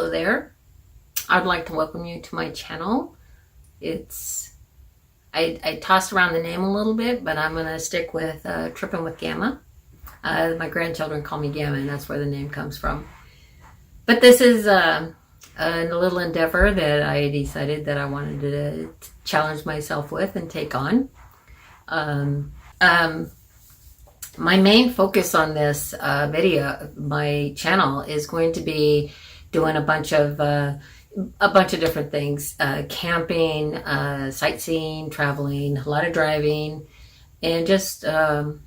Hello there. I'd like to welcome you to my channel. I tossed around the name a little bit, but I'm going to stick with Tripping with Gamma. My grandchildren call me Gamma, and that's where the name comes from. But this is a little endeavor that I decided that I wanted to challenge myself with and take on. My main focus on this video, my channel, is going to be doing a bunch of different things: camping, sightseeing, traveling, a lot of driving, and just running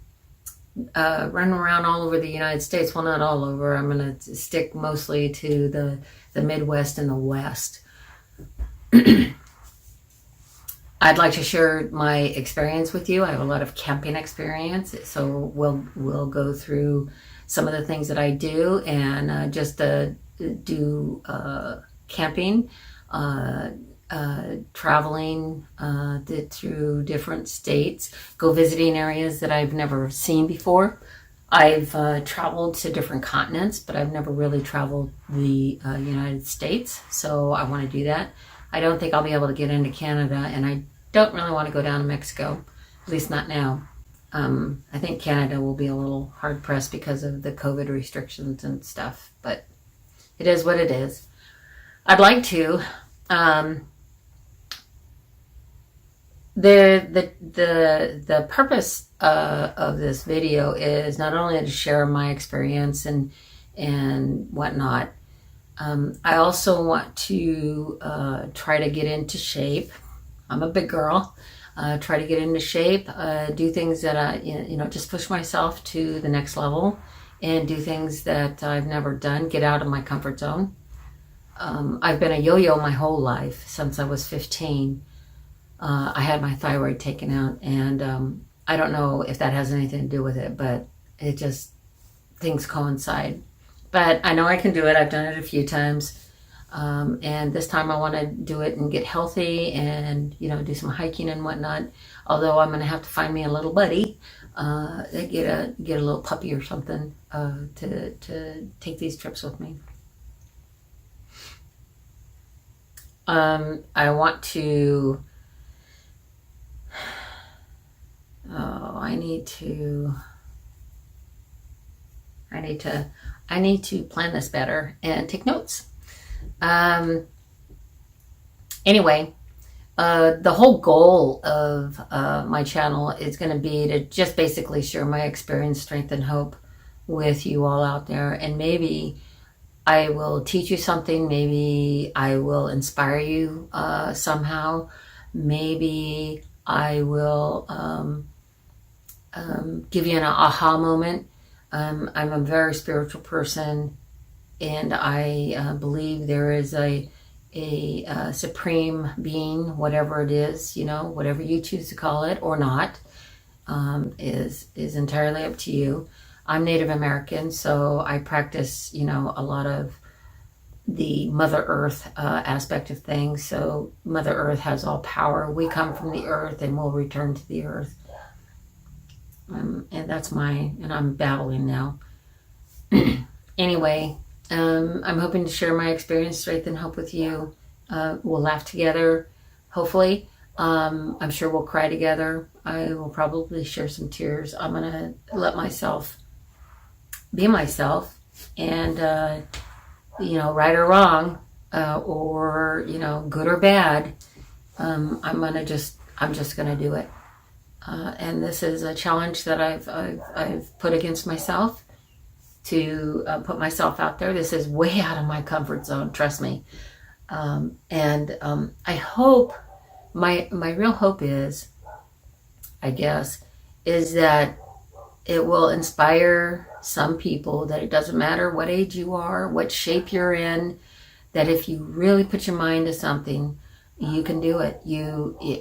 around all over the United States. Well, not all over. I'm going to stick mostly to the Midwest and the West. I'd like to share my experience with you. I have a lot of camping experience, so we'll go through some of the things that I do, and just do camping, traveling through different states, go visiting areas that I've never seen before. I've traveled to different continents, but I've never really traveled the United States, so I want to do that. I don't think I'll be able to get into Canada, and I don't really want to go down to Mexico, at least not now. I think Canada will be a little hard pressed because of the COVID restrictions and stuff, but it is what it is. I'd like to. The purpose of this video is not only to share my experience and whatnot. I also want to try to get into shape. I'm a big girl. Try to get into shape. Do things that I, just push myself to the next level, and do things that I've never done. Get out of my comfort zone. I've been a yo-yo my whole life since I was 15. I had my thyroid taken out, and I don't know if that has anything to do with it, but it just, things coincide. But I know I can do it. I've done it a few times. And this time I want to do it and get healthy and, do some hiking and whatnot. Although I'm going to have to find me a little buddy, get a little puppy or something, to take these trips with me. I want to, I need to plan this better and take notes. Anyway, the whole goal of my channel is going to be to just basically share my experience, strength, and hope with you all out there. And maybe I will teach you something. Maybe I will inspire you somehow. Maybe I will give you an aha moment. I'm a very spiritual person, and I believe there is a supreme being, whatever it is, whatever you choose to call it or not, is entirely up to you. I'm Native American, so I practice, a lot of the Mother Earth aspect of things. So Mother Earth has all power. We come from the earth and we'll return to the earth. And that's and I'm babbling now. Anyway, I'm hoping to share my experience, strength, and hope with you. We'll laugh together, hopefully. I'm sure we'll cry together. I will probably share some tears. I'm going to let myself be myself, and, right or wrong, or, good or bad, I'm just going to do it. And this is a challenge that I've put against myself, to put myself out there. This is way out of my comfort zone, trust me. I hope, my real hope is, I guess, is that it will inspire some people that it doesn't matter what age you are, what shape you're in, that if you really put your mind to something, you can do it.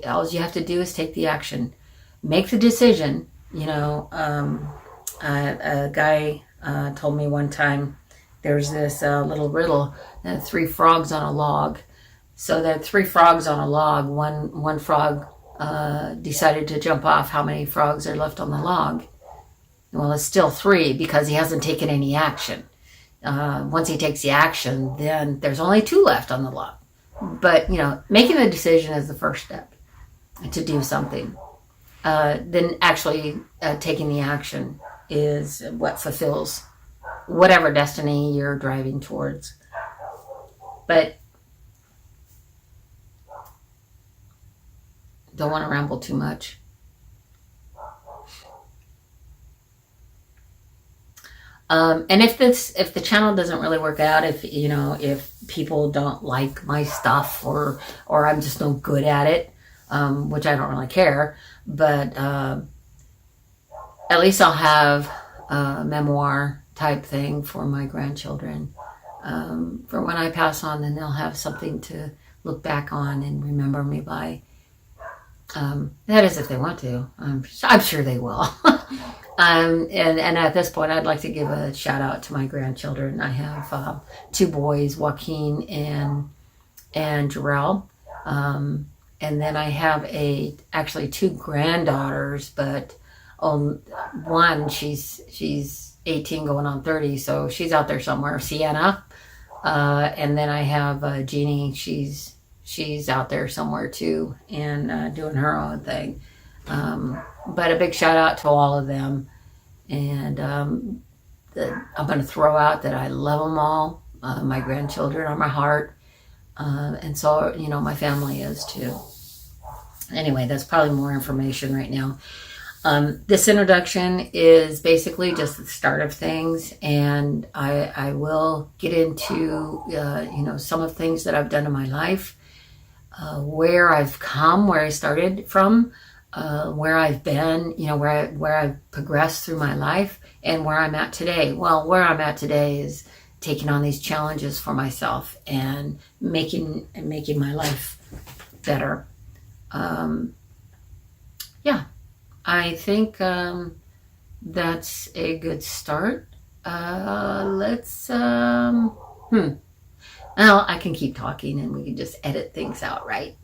All you have to do is take the action. Make the decision. A guy told me one time, there's this little riddle, 3 frogs on a log. So there are 3 frogs on a log. One frog decided to jump off. How many frogs are left on the log? Well, it's still 3 because he hasn't taken any action. once he takes the action, then there's only 2 left on the lot. But, making the decision is the first step to do something. Then actually taking the action is what fulfills whatever destiny you're driving towards. But don't want to ramble too much. And if the channel doesn't really work out, if people don't like my stuff, or I'm just no good at it, which I don't really care, but at least I'll have a memoir type thing for my grandchildren. For when I pass on, then they'll have something to look back on and remember me by. That is, if they want to. I'm sure they will. And at this point, I'd like to give a shout out to my grandchildren. I have 2 boys, Joaquin and Jarrell. And then I have actually 2 granddaughters, but one, she's 18 going on 30, so she's out there somewhere, Sienna. And then I have Jeannie, she's out there somewhere too, and doing her own thing. But a big shout out to all of them. And I'm going to throw out that I love them all. My grandchildren are my heart. And so, my family is too. Anyway, that's probably more information right now. This introduction is basically just the start of things. And I will get into, some of the things that I've done in my life, where I've come, where I started from, where I've been, where I've progressed through my life, and where I'm at today. Well, where I'm at today is taking on these challenges for myself and making my life better. I think that's a good start. Let's. Well, I can keep talking and we can just edit things out, right?